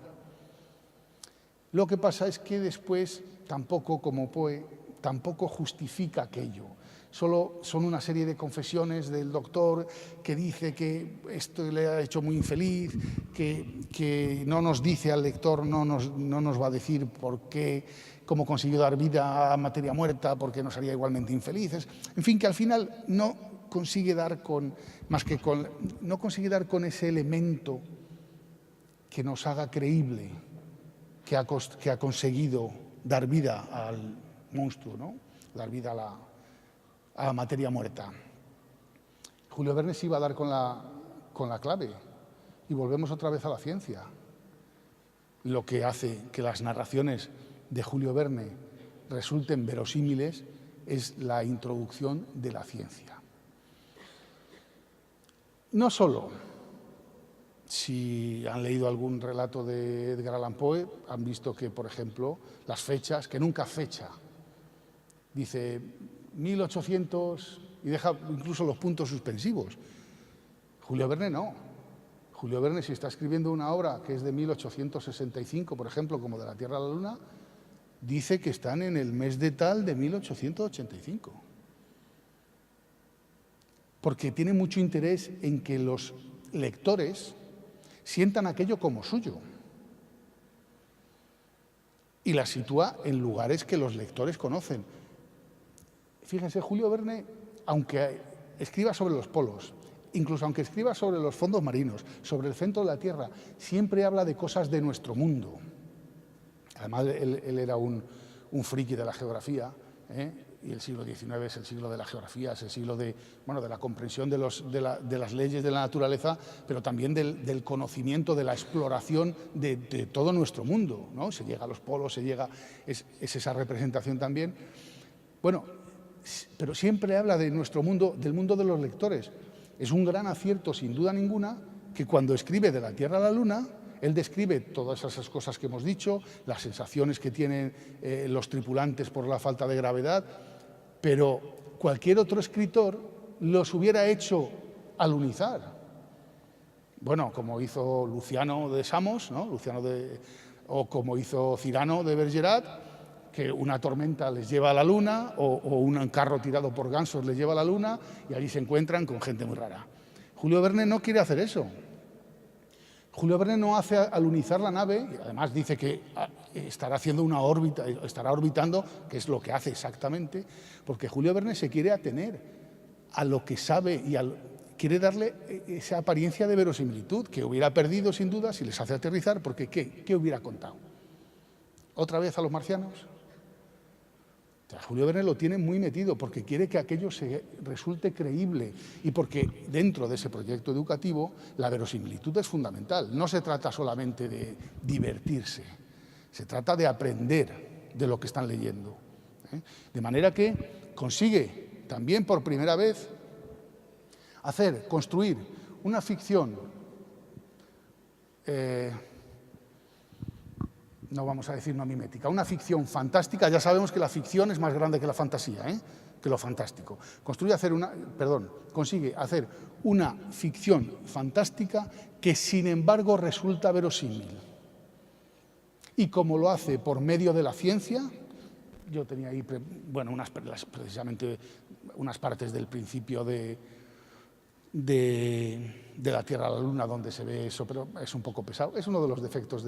Lo que pasa es que después tampoco, como Poe, tampoco justifica aquello. Solo son una serie de confesiones del doctor que dice que esto le ha hecho muy infeliz, que no nos dice al lector, no nos va a decir por qué, cómo consiguió dar vida a materia muerta, porque nos haría igualmente infelices. En fin, que al final no consigue dar con ese elemento que nos haga creíble que ha conseguido dar vida al monstruo, ¿no? Dar vida a la materia muerta. Julio Verne se iba a dar con la clave y volvemos otra vez a la ciencia. Lo que hace que las narraciones de Julio Verne resulten verosímiles es la introducción de la ciencia. No solo, si han leído algún relato de Edgar Allan Poe, han visto que, por ejemplo, las fechas, que nunca fecha, dice 1800 y deja incluso los puntos suspensivos. Julio Verne no. Julio Verne, si está escribiendo una obra que es de 1865, por ejemplo, como de la Tierra a la Luna, dice que están en el mes de tal de 1885. Porque tiene mucho interés en que los lectores sientan aquello como suyo y la sitúa en lugares que los lectores conocen. Fíjense, Julio Verne, aunque escriba sobre los polos, incluso aunque escriba sobre los fondos marinos, sobre el centro de la Tierra, siempre habla de cosas de nuestro mundo. Además, él era un friki de la geografía, y el siglo XIX es el siglo de la geografía, es el siglo de la comprensión de las leyes de la naturaleza, pero también del conocimiento, de la exploración de todo nuestro mundo, ¿no? Se llega a los polos, es esa representación también. Bueno, pero siempre habla de nuestro mundo, del mundo de los lectores. Es un gran acierto, sin duda ninguna, que cuando escribe de la Tierra a la Luna, él describe todas esas cosas que hemos dicho, las sensaciones que tienen los tripulantes por la falta de gravedad, pero cualquier otro escritor los hubiera hecho alunizar. Bueno, como hizo Luciano de Samos, ¿no? O como hizo Cyrano de Bergerac, que una tormenta les lleva a la Luna o un carro tirado por gansos les lleva a la Luna y allí se encuentran con gente muy rara. Julio Verne no quiere hacer eso. Julio Verne no hace alunizar la nave, y además dice que estará haciendo una órbita, estará orbitando, que es lo que hace exactamente, porque Julio Verne se quiere atener a lo que sabe y quiere darle esa apariencia de verosimilitud que hubiera perdido sin duda si les hace aterrizar, porque ¿qué hubiera contado? ¿Otra vez a los marcianos? O sea, Julio Verne lo tiene muy metido porque quiere que aquello resulte creíble y porque dentro de ese proyecto educativo la verosimilitud es fundamental. No se trata solamente de divertirse, se trata de aprender de lo que están leyendo. De manera que consigue también por primera vez construir una ficción no vamos a decir no mimética, una ficción fantástica. Ya sabemos que la ficción es más grande que la fantasía, que lo fantástico. Consigue hacer una ficción fantástica que, sin embargo, resulta verosímil. Y como lo hace por medio de la ciencia, yo tenía ahí, precisamente unas partes del principio de la Tierra a la Luna donde se ve eso, pero es un poco pesado. Es uno de los defectos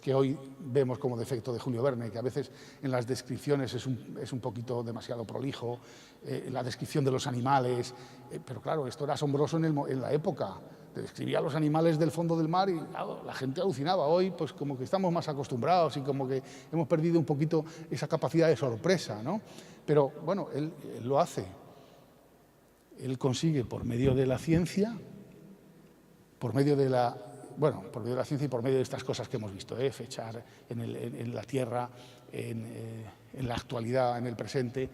que hoy vemos como defecto de Julio Verne, que a veces en las descripciones es un poquito demasiado prolijo, la descripción de los animales, pero claro, esto era asombroso en la época. Te describía los animales del fondo del mar y claro, la gente alucinaba. Hoy pues como que estamos más acostumbrados y como que hemos perdido un poquito esa capacidad de sorpresa, ¿no? Pero bueno, él lo hace. Él consigue por medio de la ciencia, por medio de la ciencia y por medio de estas cosas que hemos visto, fechar en la Tierra, en la actualidad, en el presente,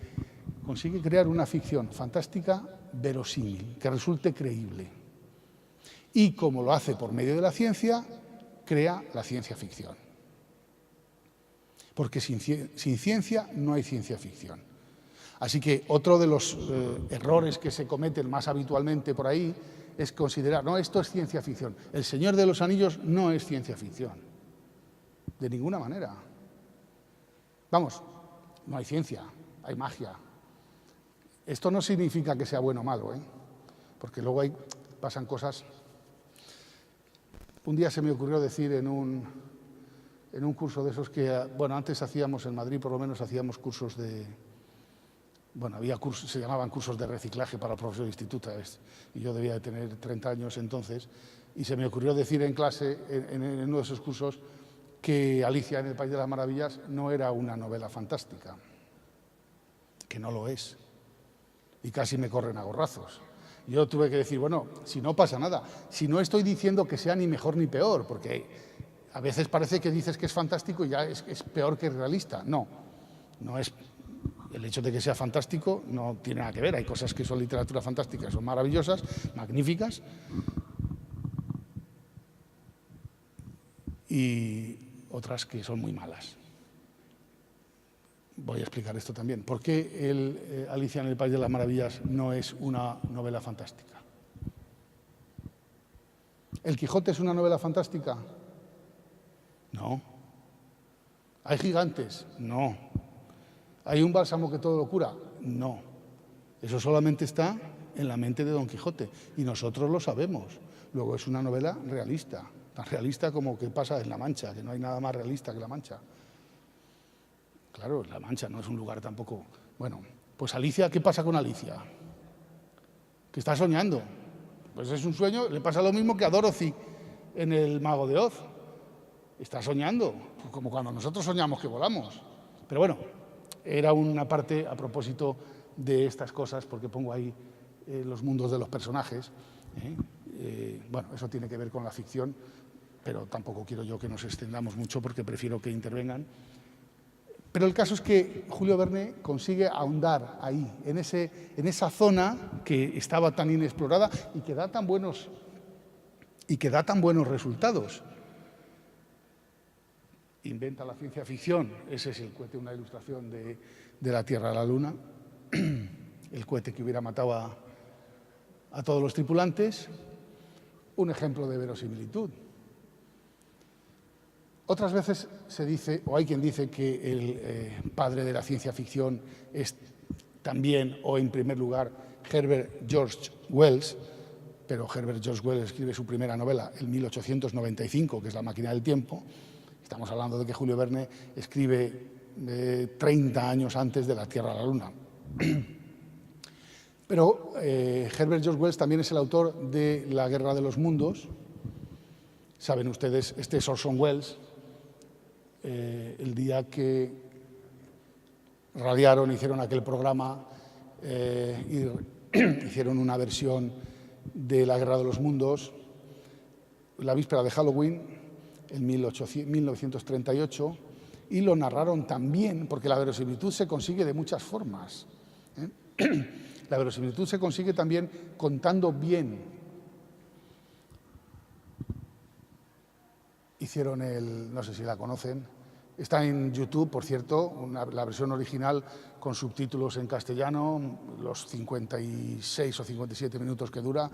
consigue crear una ficción fantástica verosímil, que resulte creíble. Y como lo hace por medio de la ciencia, crea la ciencia ficción. Porque sin ciencia no hay ciencia ficción. Así que otro de los errores que se cometen más habitualmente por ahí es considerar, no, esto es ciencia ficción. El Señor de los Anillos no es ciencia ficción, de ninguna manera. Vamos, no hay ciencia, hay magia. Esto no significa que sea bueno o malo, porque luego pasan cosas. Un día se me ocurrió decir en un curso de esos que, antes hacíamos en Madrid, por lo menos hacíamos cursos había cursos, se llamaban cursos de reciclaje para profesores de instituto, y yo debía de tener 30 años entonces, y se me ocurrió decir en clase, en uno de esos cursos, que Alicia en el País de las Maravillas no era una novela fantástica, que no lo es, y casi me corren a gorrazos. Yo tuve que decir, bueno, si no pasa nada, si no estoy diciendo que sea ni mejor ni peor, porque a veces parece que dices que es fantástico y ya es peor que realista. No es. El hecho de que sea fantástico no tiene nada que ver. Hay cosas que son literatura fantástica, son maravillosas, magníficas, y otras que son muy malas. Voy a explicar esto también. ¿Por qué Alicia en el País de las Maravillas no es una novela fantástica? ¿El Quijote es una novela fantástica? No. ¿Hay gigantes? No. ¿Hay un bálsamo que todo lo cura? No. Eso solamente está en la mente de Don Quijote y nosotros lo sabemos. Luego es una novela realista, tan realista como que pasa en La Mancha, que no hay nada más realista que La Mancha. Claro, La Mancha no es un lugar tampoco. Bueno, pues Alicia, ¿qué pasa con Alicia? Que está soñando. Pues es un sueño, le pasa lo mismo que a Dorothy en El Mago de Oz. Está soñando, como cuando nosotros soñamos que volamos. Pero bueno, era una parte a propósito de estas cosas, porque pongo ahí los mundos de los personajes. Bueno, eso tiene que ver con la ficción, pero tampoco quiero yo que nos extendamos mucho porque prefiero que intervengan. Pero el caso es que Julio Verne consigue ahondar ahí, en esa zona que estaba tan inexplorada y que da tan buenos resultados. Inventa la ciencia ficción, ese es el cohete, una ilustración de la Tierra a la Luna, el cohete que hubiera matado a todos los tripulantes, un ejemplo de verosimilitud. Otras veces se dice, o hay quien dice, que el padre de la ciencia ficción es también, o en primer lugar, Herbert George Wells, pero Herbert George Wells escribe su primera novela en 1895, que es La máquina del tiempo. Estamos hablando de que Julio Verne escribe 30 años antes de La Tierra a la Luna. Pero Herbert George Wells también es el autor de La Guerra de los Mundos. Saben ustedes, este es Orson Welles, el día que radiaron, hicieron aquel programa, hicieron una versión de La Guerra de los Mundos, la víspera de Halloween, en 1938, y lo narraron también, porque la verosimilitud se consigue de muchas formas. La verosimilitud se consigue también contando bien. Hicieron no sé si la conocen, está en YouTube, por cierto, la versión original con subtítulos en castellano, los 56 o 57 minutos que dura,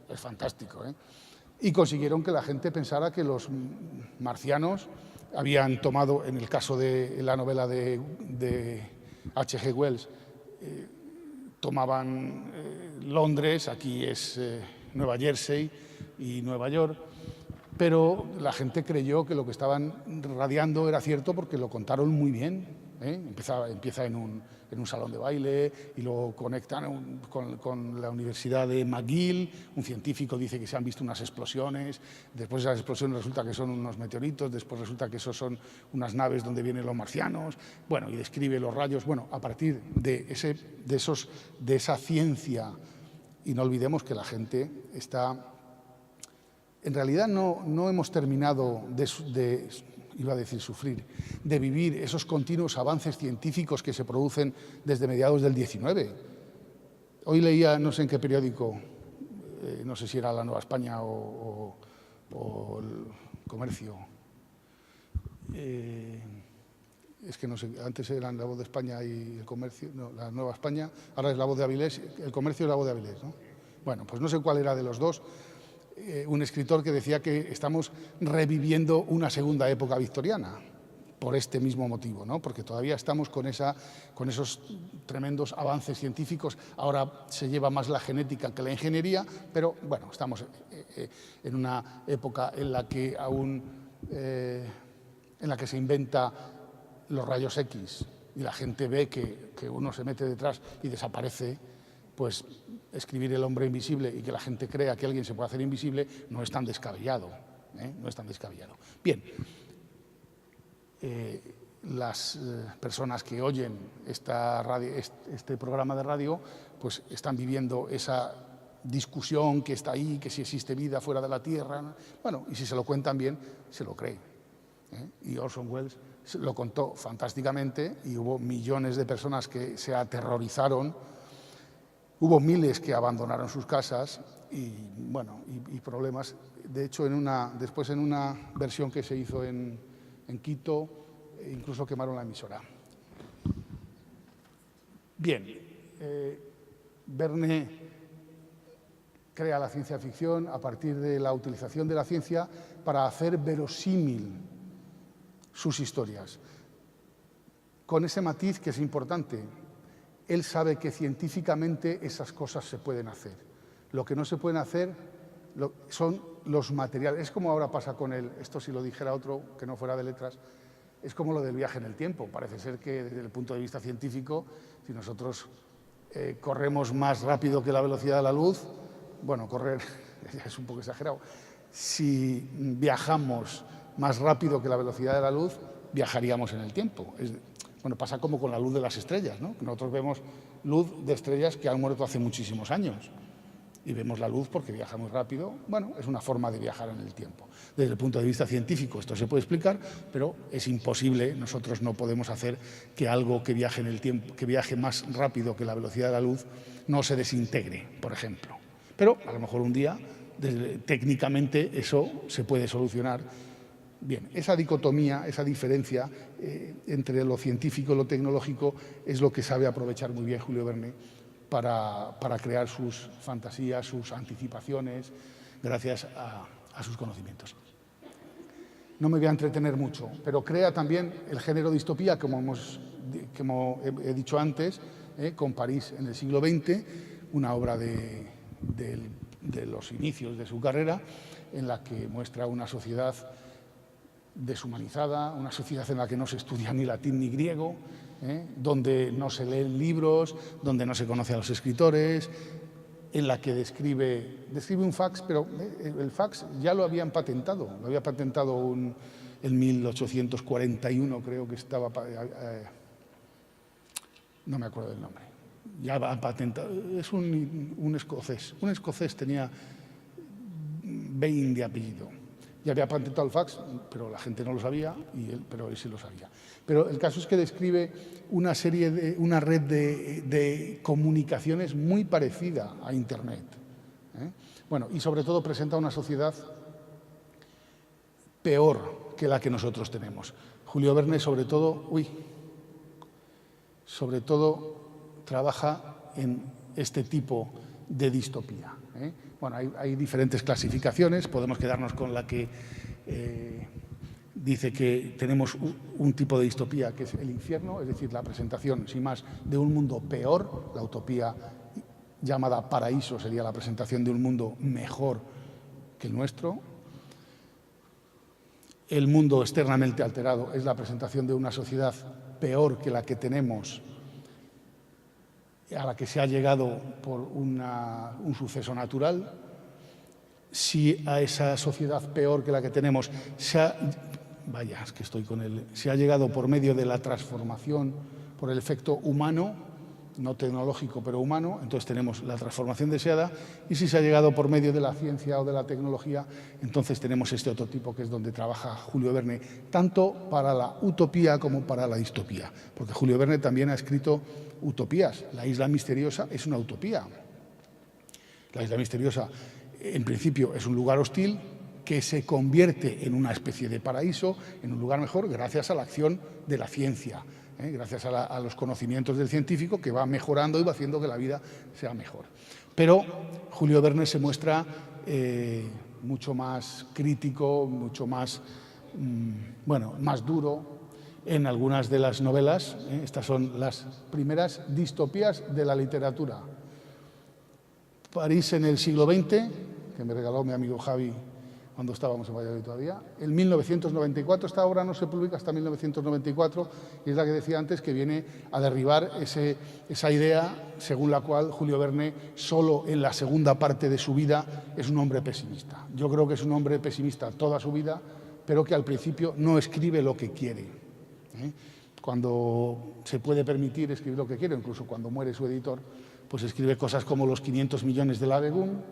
es fantástico, ¿eh? Y consiguieron que la gente pensara que los marcianos habían tomado, en el caso de la novela de H.G. Wells, tomaban Londres, aquí es Nueva Jersey y Nueva York, pero la gente creyó que lo que estaban radiando era cierto porque lo contaron muy bien. Empieza en un salón de baile y lo conectan con la Universidad de McGill. Un científico dice que se han visto unas explosiones, después de las explosiones resulta que son unos meteoritos, después resulta que esos son unas naves donde vienen los marcianos, bueno, y describe los rayos. Bueno, a partir de esa ciencia, y no olvidemos que la gente está... En realidad no hemos terminado iba a decir sufrir, de vivir esos continuos avances científicos que se producen desde mediados del 19. Hoy leía, no sé en qué periódico, no sé si era La Nueva España o El Comercio, es que no sé, antes eran La Voz de España y El Comercio, no, La Nueva España, ahora es La Voz de Avilés, El Comercio y La Voz de Avilés, ¿no? Bueno, pues no sé cuál era de los dos. Un escritor que decía que estamos reviviendo una segunda época victoriana por este mismo motivo, ¿no? Porque todavía estamos con esos tremendos avances científicos. Ahora se lleva más la genética que la ingeniería, pero bueno, estamos en una época en la que se inventa los rayos X y la gente ve que uno se mete detrás y desaparece. Pues escribir El hombre invisible y que la gente crea que alguien se puede hacer invisible no es tan descabellado, no es tan descabellado. Bien, las personas que oyen este programa de radio pues están viviendo esa discusión que está ahí, que si existe vida fuera de la Tierra, ¿no? Bueno, y si se lo cuentan bien, se lo creen. Y Orson Welles lo contó fantásticamente y hubo millones de personas que se aterrorizaron. Hubo miles que abandonaron sus casas y, bueno, y problemas. De hecho, después en una versión que se hizo en Quito, incluso quemaron la emisora. Bien, Verne crea la ciencia ficción a partir de la utilización de la ciencia para hacer verosímil sus historias. Con ese matiz que es importante. Él sabe que científicamente esas cosas se pueden hacer. Lo que no se pueden hacer son los materiales. Es como ahora pasa con esto si lo dijera otro que no fuera de letras, es como lo del viaje en el tiempo. Parece ser que desde el punto de vista científico, si nosotros corremos más rápido que la velocidad de la luz, bueno, correr es un poco exagerado. Si viajamos más rápido que la velocidad de la luz, viajaríamos en el tiempo. Bueno, pasa como con la luz de las estrellas, ¿no? Nosotros vemos luz de estrellas que han muerto hace muchísimos años y vemos la luz porque viaja muy rápido. Bueno, es una forma de viajar en el tiempo. Desde el punto de vista científico esto se puede explicar, pero es imposible, nosotros no podemos hacer que algo que viaje en el tiempo, que viaje más rápido que la velocidad de la luz, no se desintegre, por ejemplo. Pero a lo mejor un día, técnicamente, eso se puede solucionar. Bien, esa dicotomía, esa diferencia entre lo científico y lo tecnológico es lo que sabe aprovechar muy bien Julio Verne para crear sus fantasías, sus anticipaciones, gracias a sus conocimientos. No me voy a entretener mucho, pero crea también el género distopía, como he dicho antes, con París en el siglo XX, una obra de los inicios de su carrera, en la que muestra una sociedad deshumanizada, una sociedad en la que no se estudia ni latín ni griego, donde no se leen libros, donde no se conoce a los escritores, en la que describe un fax, pero el fax ya lo habían patentado, lo había patentado en 1841, creo que estaba, no me acuerdo del nombre, ya ha patentado, es un escocés tenía Bain de apellido. Ya había patentado el fax, pero la gente no lo sabía, pero él sí lo sabía. Pero el caso es que describe una red de comunicaciones muy parecida a Internet. Bueno, y sobre todo presenta una sociedad peor que la que nosotros tenemos. Julio Verne, sobre todo trabaja en este tipo de distopía. Bueno, hay diferentes clasificaciones, podemos quedarnos con la que dice que tenemos un tipo de distopía que es el infierno, es decir, la presentación, sin más, de un mundo peor. La utopía llamada paraíso sería la presentación de un mundo mejor que el nuestro. El mundo externamente alterado es la presentación de una sociedad peor que la que tenemos, a la que se ha llegado por un suceso natural. Si a esa sociedad peor que la que tenemos se ha llegado por medio de la transformación, por el efecto humano, no tecnológico, pero humano, entonces tenemos la transformación deseada. Y si se ha llegado por medio de la ciencia o de la tecnología, entonces tenemos este otro tipo, que es donde trabaja Julio Verne, tanto para la utopía como para la distopía. Porque Julio Verne también ha escrito utopías. La isla misteriosa es una utopía. La isla misteriosa, en principio, es un lugar hostil que se convierte en una especie de paraíso, en un lugar mejor, gracias a la acción de la ciencia, gracias a los conocimientos del científico, que va mejorando y va haciendo que la vida sea mejor. Pero Julio Verne se muestra mucho más crítico, mucho más, más duro en algunas de las novelas. Estas son las primeras distopías de la literatura. París en el siglo XX, que me regaló mi amigo Javi cuando estábamos en Valladolid todavía. En 1994, esta obra no se publica hasta 1994, y es la que decía antes, que viene a derribar esa idea según la cual Julio Verne, solo en la segunda parte de su vida, es un hombre pesimista. Yo creo que es un hombre pesimista toda su vida, pero que al principio no escribe lo que quiere. Cuando se puede permitir escribir lo que quiere, incluso cuando muere su editor, pues escribe cosas como Los 500 millones de Labegún,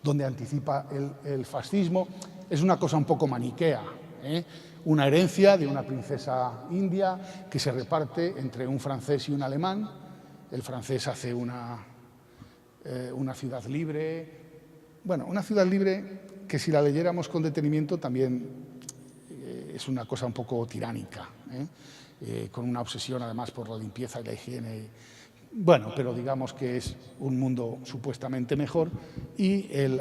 donde anticipa el fascismo. Es una cosa un poco maniquea, una herencia de una princesa india que se reparte entre un francés y un alemán. El francés hace una ciudad libre. Bueno, una ciudad libre que, si la leyéramos con detenimiento, también es una cosa un poco tiránica, con una obsesión además por la limpieza y la higiene. Bueno, pero digamos que es un mundo supuestamente mejor, y el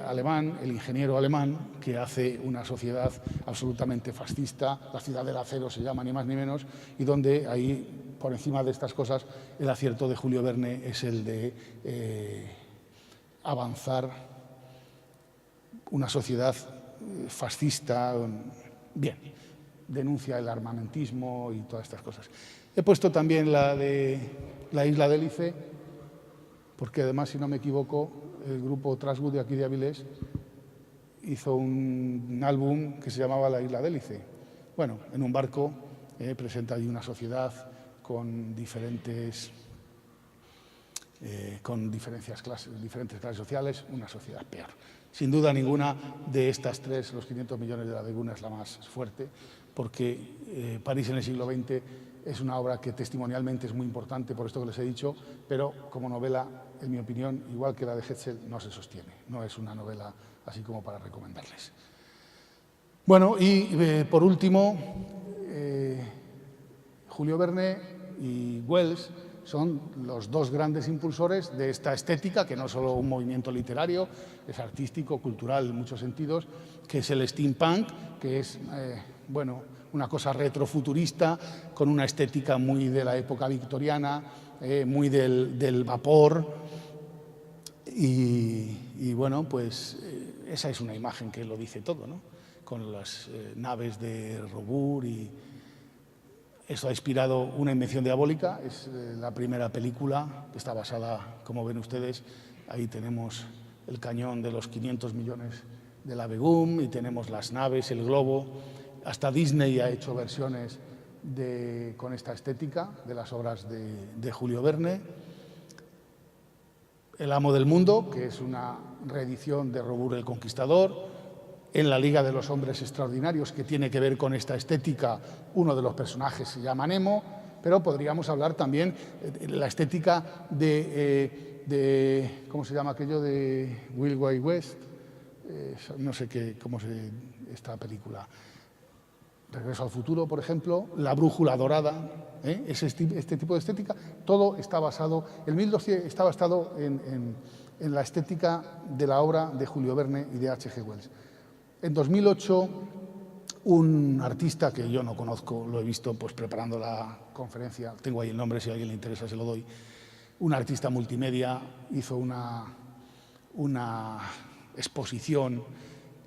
ingeniero alemán, que hace una sociedad absolutamente fascista, la ciudad del acero se llama, ni más ni menos, y donde ahí, por encima de estas cosas, el acierto de Julio Verne es el de avanzar una sociedad fascista. Bien, denuncia el armamentismo y todas estas cosas. He puesto también la de La isla de Hélice, porque además, si no me equivoco, el grupo Traswood de aquí de Avilés hizo un álbum que se llamaba La isla de Hélice. Bueno, en un barco presenta allí una sociedad con diferentes diferentes clases sociales, una sociedad peor. Sin duda ninguna de estas tres, los 500 millones de la Beguna, es la más fuerte, porque París en el siglo XX es una obra que testimonialmente es muy importante, por esto que les he dicho, pero como novela, en mi opinión, igual que la de Hetzel, no se sostiene. No es una novela así como para recomendarles. Bueno, y por último, Julio Verne y Wells son los dos grandes impulsores de esta estética, que no es solo un movimiento literario, es artístico, cultural en muchos sentidos, que es el steampunk, que es bueno, una cosa retrofuturista, con una estética muy de la época victoriana, muy del vapor. Y bueno, pues esa es una imagen que lo dice todo, ¿no? Con las naves de Robur y... Esto ha inspirado Una invención diabólica, es la primera película que está basada, como ven ustedes, ahí tenemos el cañón de los 500 millones de la Begum y tenemos las naves, el globo. Hasta Disney ha hecho versiones con esta estética de las obras de Julio Verne. El amo del mundo, que es una reedición de Robur el Conquistador. En la Liga de los Hombres Extraordinarios, que tiene que ver con esta estética, uno de los personajes se llama Nemo, pero podríamos hablar también de la estética ¿cómo se llama aquello? De Wild Wild West, no sé cómo se esta película. Regreso al futuro, por ejemplo, La brújula dorada, este tipo de estética, todo está basado, el 1200 está basado en la estética de la obra de Julio Verne y de H.G. Wells. En 2008, un artista que yo no conozco, lo he visto pues preparando la conferencia, tengo ahí el nombre, si a alguien le interesa se lo doy, un artista multimedia hizo una exposición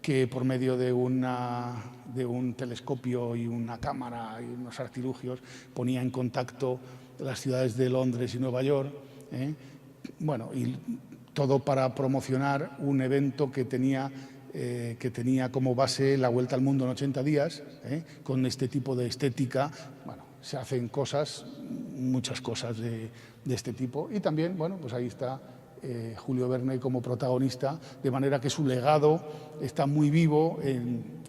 que por medio de un telescopio y una cámara y unos artilugios ponía en contacto las ciudades de Londres y Nueva York, bueno, y todo para promocionar un evento que tenía como base la Vuelta al Mundo en 80 días, con este tipo de estética. Bueno, se hacen cosas, muchas cosas de este tipo. Y también, bueno, pues ahí está Julio Verne como protagonista, de manera que su legado está muy vivo en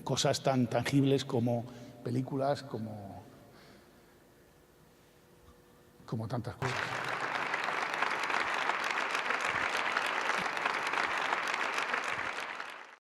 cosas tan tangibles como películas, como tantas cosas.